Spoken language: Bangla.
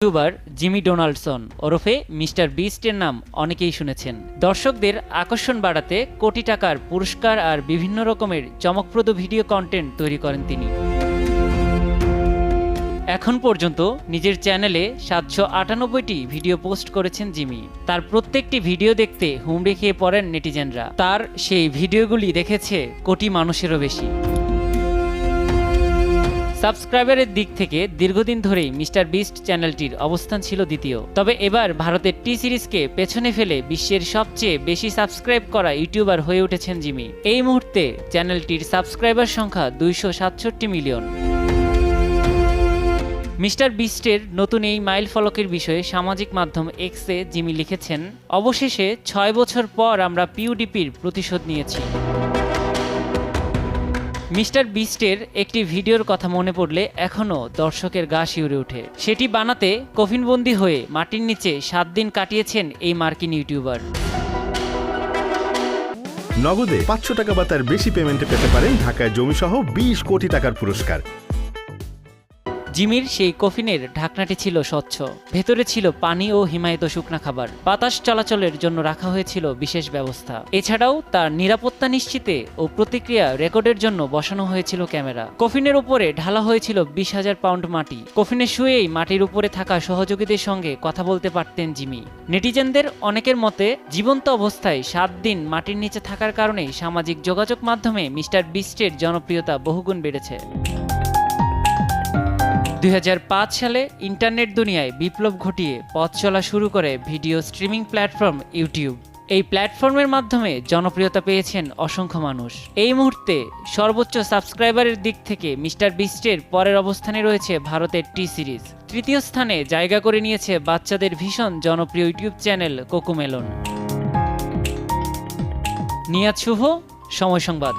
ইউটিউবার জিমি ডোনাল্ডসন ওরফে মিস্টার বিস্টের নাম অনেকেই শুনেছেন। দর্শকদের আকর্ষণ বাড়াতে কোটি টাকার পুরস্কার আর বিভিন্ন রকমের চমকপ্রদ ভিডিও কন্টেন্ট তৈরি করেন তিনি। এখন পর্যন্ত নিজের চ্যানেলে 798টি ভিডিও পোস্ট করেছেন জিমি। তার প্রত্যেকটি ভিডিও দেখতে হুমড়ি খেয়ে পড়েন নেটিজেনরা। তার সেই ভিডিওগুলি দেখেছে কোটি মানুষেরও বেশি। সাবস্ক্রাইবারের দিক থেকে দীর্ঘদিন ধরেই মিস্টার বিস্ট চ্যানেলটির অবস্থান ছিল দ্বিতীয়। তবে এবার ভারতের টি সিরিজকে পেছনে ফেলে বিশ্বের সবচেয়ে বেশি সাবস্ক্রাইব করা ইউটিউবার হয়ে উঠেছেন জিমি। এই মুহূর্তে চ্যানেলটির সাবস্ক্রাইবার সংখ্যা 267 মিলিয়ন। মিস্টার বিস্টের নতুন এই মাইল ফলকের বিষয়ে সামাজিক মাধ্যম এক্সে জিমি লিখেছেন, অবশেষে 6 বছর পর আমরা পিউডিপির প্রতিশোধ নিয়েছি। মিস্টার বিস্টের একটি ভিডিওর কথা মনে পড়লে এখনও দর্শকের গা শিউরে ওঠে। সেটি বানাতে কফিনবন্দি হয়ে মাটির নিচে 7 দিন কাটিয়েছেন এই মার্কিন ইউটিউবার। নগদে 500 টাকা বা তার বেশি পেমেন্টে পেতে পারেন ঢাকায় জমিসহ 20 কোটি টাকার পুরস্কার। জিমির সেই কফিনের ঢাকনাটি ছিল স্বচ্ছ, ভেতরে ছিল পানি ও হিমায়িত শুকনা খাবার। বাতাস চলাচলের জন্য রাখা হয়েছিল বিশেষ ব্যবস্থা। এছাড়াও তার নিরাপত্তা নিশ্চিতে ও প্রতিক্রিয়া রেকর্ডের জন্য বসানো হয়েছিল ক্যামেরা। কফিনের উপরে ঢালা হয়েছিল 20,000 পাউন্ড মাটি। কফিনে শুয়েই মাটির উপরে থাকা সহযোগীদের সঙ্গে কথা বলতে পারতেন জিমি। নেটিজেনদের অনেকের মতে জীবন্ত অবস্থায় 7 দিন মাটির নিচে থাকার কারণেই সামাজিক যোগাযোগ মাধ্যমে মিস্টার বিস্টের জনপ্রিয়তা বহুগুণ বেড়েছে। 2005 সালে ইন্টারনেট দুনিয়ায় বিপ্লব ঘটিয়ে পথ চলা শুরু করে ভিডিও স্ট্রিমিং প্ল্যাটফর্ম ইউটিউব। এই প্ল্যাটফর্মের মাধ্যমে জনপ্রিয়তা পেয়েছেন অসংখ্য মানুষ। এই মুহূর্তে সর্বোচ্চ সাবস্ক্রাইবারের দিক থেকে মিস্টার বিস্টের পরের অবস্থানে রয়েছে ভারতের টি সিরিজ। তৃতীয় স্থানে জায়গা করে নিয়েছে বাচ্চাদের ভীষণ জনপ্রিয় ইউটিউব চ্যানেল কোকোমেলন। নিয়াজ শুভ, সময় সংবাদ।